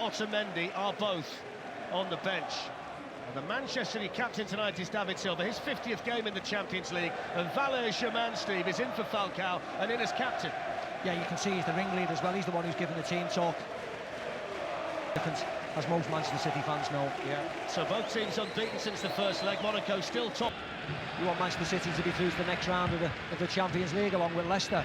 Otamendi are both on the bench. And the Manchester City captain tonight is David Silva, his 50th game in the Champions League, and Valère Germain, Steve, is in for Falcao and in as captain. Yeah, you can see he's the ringleader as well. He's the one who's giving the team talk. Difference, as most Manchester City fans know. Yeah. So both teams unbeaten since the first leg. Monaco still top. You want Manchester City to be through to the next round of the Champions League along with Leicester.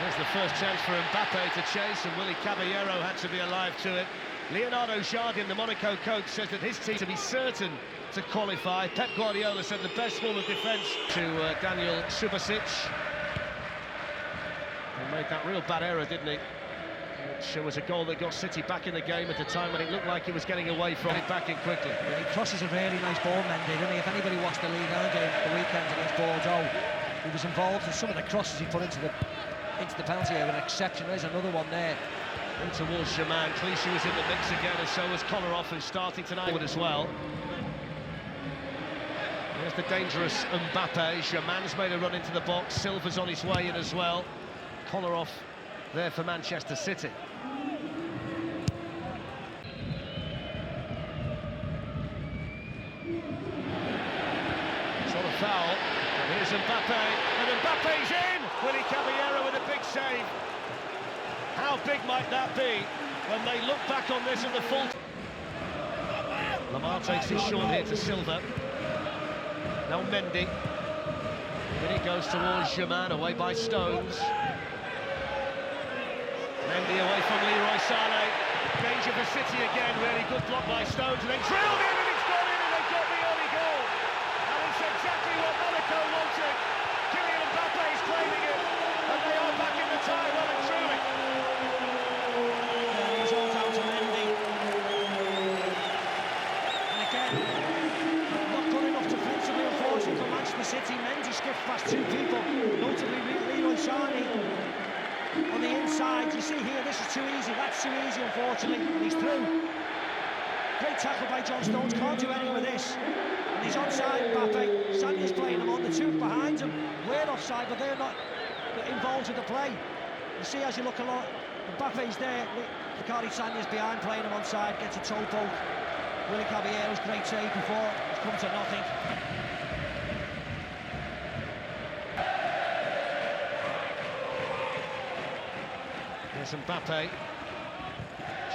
There's the first chance for Mbappe to chase, and Willy Caballero had to be alive to it. Leonardo Jardim, the Monaco coach, says that his team to be certain to qualify. Pep Guardiola said the best form of defence to Daniel Subasic. He made that real bad error, didn't he? Which was a goal that got City back in the game at a time when it looked like he was getting away from it back in quickly. Yeah, he crosses a really nice ball, Mendy, didn't he? If anybody watched the Ligue 1 game the weekend against Bordeaux, he was involved in some of the crosses he put into the penalty area. An exception. There's another one there. In towards Germain. Clichy was in the mix again, and so was Kolarov, who's starting tonight as well. There's the dangerous Mbappe. Germain's made a run into the box. Silva's on his way in as well. Kolarov there for Manchester City. It's not a foul. And here's Mbappe, and Mbappe's in! Willy Caballero with a big save. How big might that be when they look back on this in the full... Lamar takes it short here to Silva. Now Mendy. Then he goes towards Germain, away by Stones. Mendy away from Leroy Sané. Danger for City again, really good block by Stones, and then drilled in, and it's gone in, and they've got the early goal. And it's exactly what Monaco wanted. Kylian Mbappe is claiming it, and they are back in the tie, well and truly. Yeah, he's all down to Mendy. And again, not good enough defensively, unfortunately, for Manchester City. Mendy skipped past two people, notably Leroy Sané. On the inside, you see here, this is too easy, that's too easy, unfortunately, and he's through. Great tackle by John Stones, can't do anything with this. And he's onside, Mbappe. Sanya's playing him on, the two behind him. We're offside, but they're not involved with the play. You see, as you look along, Mbappe's there, Ricardo Sanya's behind, playing him onside, gets a toe poke. Willy Caballero's great save before, it's come to nothing. There's Mbappe.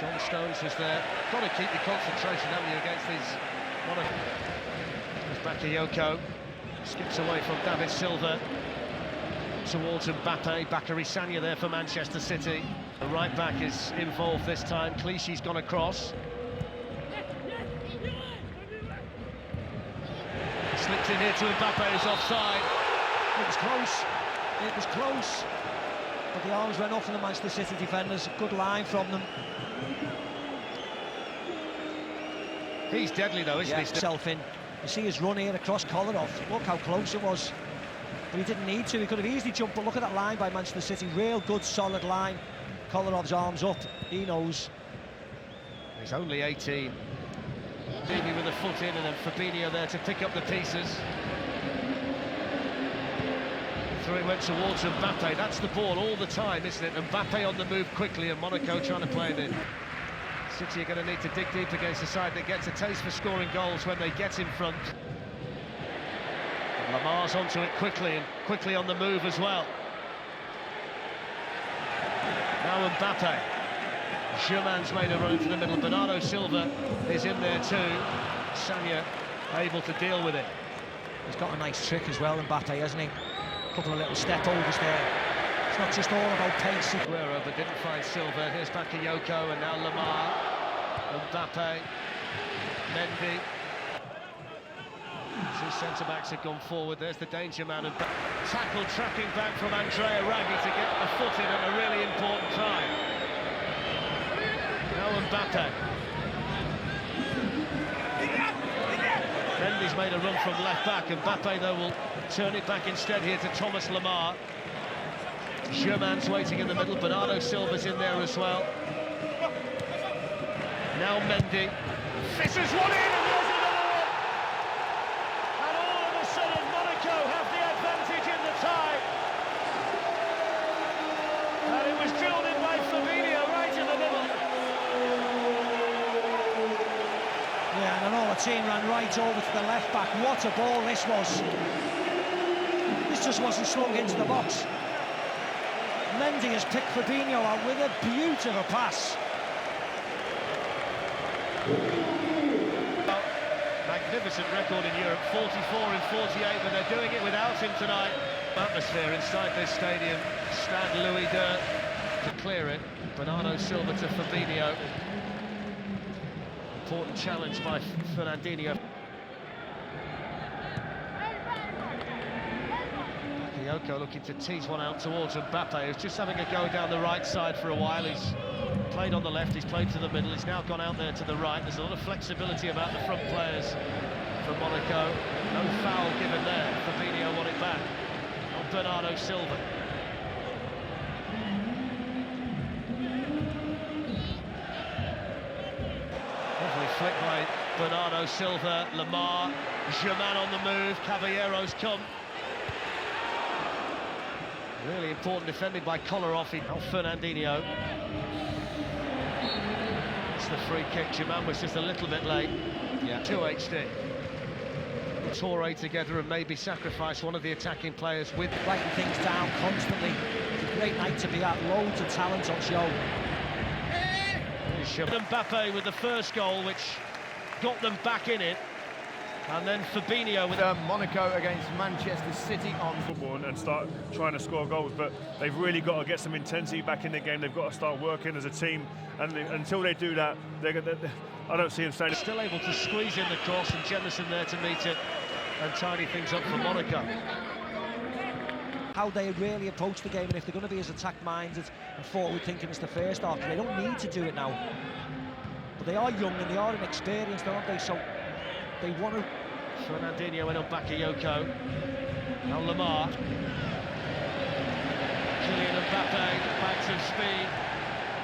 John Stones is there. Got to keep your concentration, haven't you, against these Monaco. There's Bakayoko. Skips away from David Silva. Towards Mbappe. Bakary Sagna there for Manchester City. The right back is involved this time. Clichy's gone across. Slipped in here to Mbappe, who's offside. It was close. It was close. But the arms went off from the Manchester City defenders. Good line from them. He's deadly though, isn't he? Self in. You see his run here across Kolarov. Look how close it was. But he didn't need to. He could have easily jumped. But look at that line by Manchester City. Real good, solid line. Kolarov's arms up. He knows. He's only 18. Maybe with a foot in, and then Fabinho there to pick up the pieces. Through it went towards Mbappe. That's the ball all the time, isn't it? Mbappe on the move quickly, and Monaco trying to play it in. City are going to need to dig deep against a side that gets a taste for scoring goals when they get in front. And Lamar's onto it quickly, and quickly on the move as well. Now Mbappe. Germain's made a run into the middle. Bernardo Silva is in there too. Sagna able to deal with it. He's got a nice trick as well, Mbappe, hasn't he? Couple of little step overs there. It's not just all about pace. Guerrero, but didn't find Silva. Here's Bakayoko, and now Lamar. Mbappe. Mendy. Two centre-backs have gone forward. There's the danger man. And tackle tracking back from Andrea Raggi to get a foot in at a really important time. Now Mbappe. Mendy's made a run from left back, and Mbappe though will turn it back instead here to Thomas Lamar. Germain's waiting in the middle. Bernardo Silva's in there as well. Now Mendy. Fizzes one in, and there's another one! And all of a sudden Monaco have the advantage in the tie. And it was drilled in by Fabinho right in the middle. Martin ran right over to the left back. What a ball this was. This just wasn't slung into the box. Mendy has picked Fabinho out with a beautiful pass. Magnificent record in Europe, 44 in 48, but they're doing it without him tonight. Atmosphere inside this stadium. Stade Louis II to clear it. Bernardo Silva to Fabinho. Important challenge by Fernandinho. Bakayoko looking to tease one out towards Mbappe, who's just having a go down the right side for a while. He's played on the left, he's played to the middle, he's now gone out there to the right. There's a lot of flexibility about the front players for Monaco. No foul given there. Fabinho won it back on Bernardo Silva. Lovely flick by Bernardo Silva. Lemar, Germain on the move, Caballero's come. Really important defending by Kolarov. Now Fernandinho. It's the free kick. Germain was just a little bit late. Yeah. 2 HD. Torre together and maybe sacrifice one of the attacking players with... Writing things down constantly. It's a great night to be at. Loads of talent on show. Mbappe with the first goal, which got them back in it. And then Fabinho with Monaco against Manchester City on football and start trying to score goals, but they've really got to get some intensity back in the game. They've got to start working as a team, and until they do that, I don't see them staying. Still able to squeeze in the cross, and Jemison there to meet it and tidy things up for Monaco. How they really approach the game, and if they're going to be as attack-minded and forward thinking as the first half, they don't need to do it now. But they are young and they are inexperienced, aren't they? So they want to... Fernandinho went on Bakayoko. Now Lemar. Kylian Mbappe, bags of speed,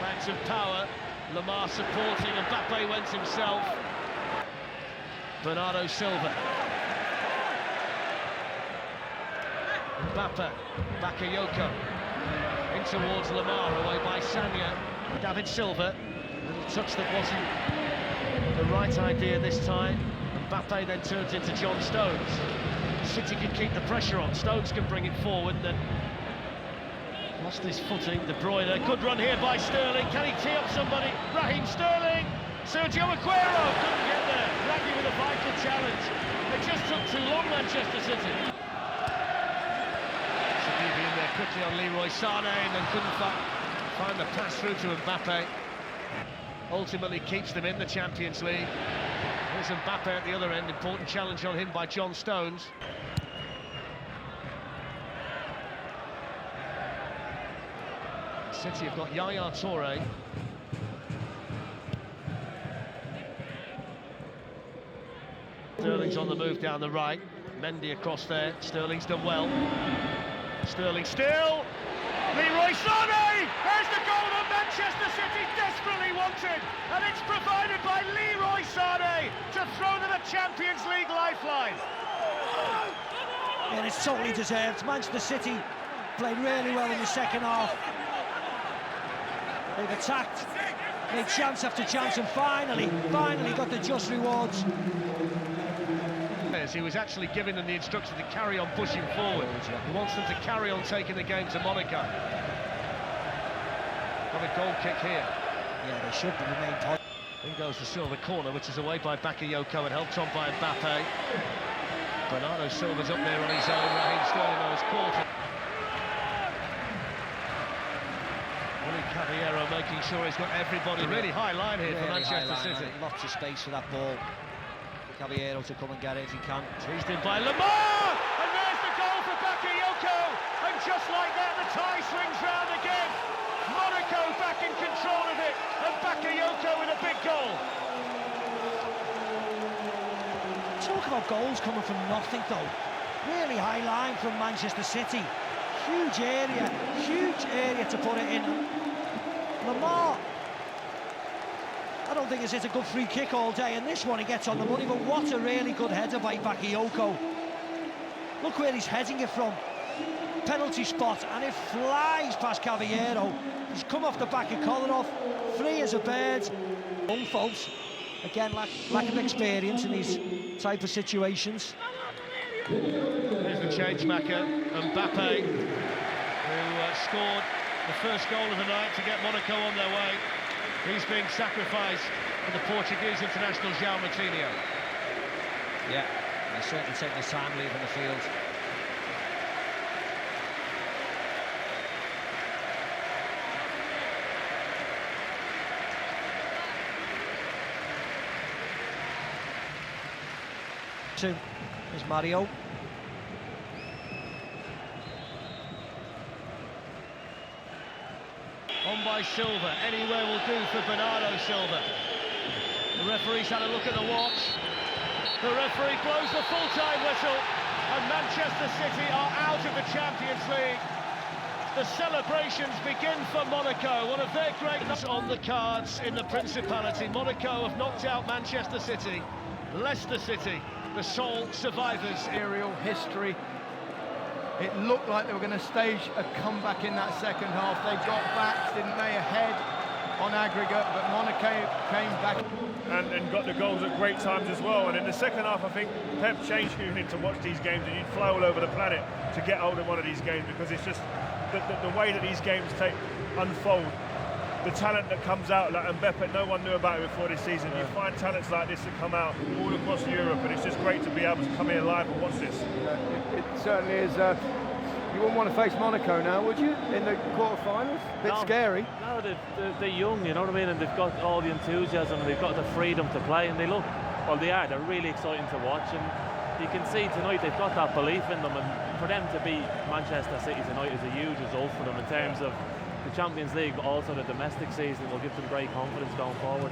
bags of power. Lemar supporting, Mbappe went himself. Bernardo Silva. Mbappe, Bakayoko. In towards Lemar, away by Sagna. David Silva. A little touch that wasn't the right idea this time. Mbappe then turns into John Stones. City can keep the pressure on. Stones can bring it forward and then lost his footing. De Bruyne, good run here by Sterling. Can he tee up somebody? Raheem Sterling. Sergio Aguero couldn't get there. Raggy with a vital challenge. It just took too long, Manchester City. Sidibe in there quickly on Leroy Sané and then couldn't find the pass through to Mbappe. Ultimately keeps them in the Champions League. Here's Mbappe at the other end, important challenge on him by John Stones. City have got Yaya Toure. Sterling's on the move down the right. Mendy across there. Sterling's done well. Sterling still. Leroy Sané! There's the goal that Manchester City desperately wanted, and it's provided by Leroy Sané to throw them a Champions League lifeline. And it's totally deserved. Manchester City played really well in the second half. They've attacked, made chance after chance, and finally got the just rewards. He was actually giving them the instruction to carry on pushing forward. He wants them to carry on taking the game to Monaco. Got a goal kick here. Yeah, they should remain positive. In goes the Silva corner, which is away by Bakayoko and helped on by Mbappe. Bernardo Silva's up there on his own. Raheem Sterling on his quarter. Willy Caballero making sure he's got everybody. Really high line here for Manchester City. Lots of space for that ball. Caballero to come and get it if he can. Teased in by Lemar! And there's the goal for Bakayoko! And just like that, the tie swings round again. Monaco back in control of it, and Bakayoko with a big goal. Talk about goals coming from nothing, though. Really high line from Manchester City. Huge area to put it in. Lemar, I don't think it's hit a good free kick all day, and this one he gets on the money, but what a really good header by Bakayoko. Look where he's heading it from. Penalty spot, and it flies past Caballero. He's come off the back of Kolarov, free as a bird. Young folks, Again, lack of experience in these type of situations. Here's the change maker, Mbappe, who scored the first goal of the night to get Monaco on their way. He's being sacrificed for the Portuguese international João Moutinho. Yeah, they're certainly taking his time leaving the field. There's Mario. On by Silva, anywhere will do for Bernardo Silva. The referee's had a look at the watch. The referee blows the full-time whistle, and Manchester City are out of the Champions League. The celebrations begin for Monaco, one of their great nights on the cards in the Principality. Monaco have knocked out Manchester City. Leicester City, the sole survivors. Aerial history. It looked like they were going to stage a comeback in that second half. They got back, didn't they, ahead on aggregate, but Monaco came back. And got the goals at great times as well. And in the second half, I think Pep changed you to watch these games, and you'd fly all over the planet to get hold of one of these games, because it's just the way that these games unfold. The talent that comes out, like Mbappe, no one knew about it before this season. You find talents like this that come out all across Europe, and it's just great to be able to come here live and watch this. It certainly is. You wouldn't want to face Monaco now, would you, in the quarter-finals? Bit scary. No, they're young, you know what I mean, and they've got all the enthusiasm, and they've got the freedom to play, and they're really exciting to watch, and you can see tonight they've got that belief in them, and for them to beat Manchester City tonight is a huge result for them in terms of the Champions League, but also the domestic season will give them great confidence going forward.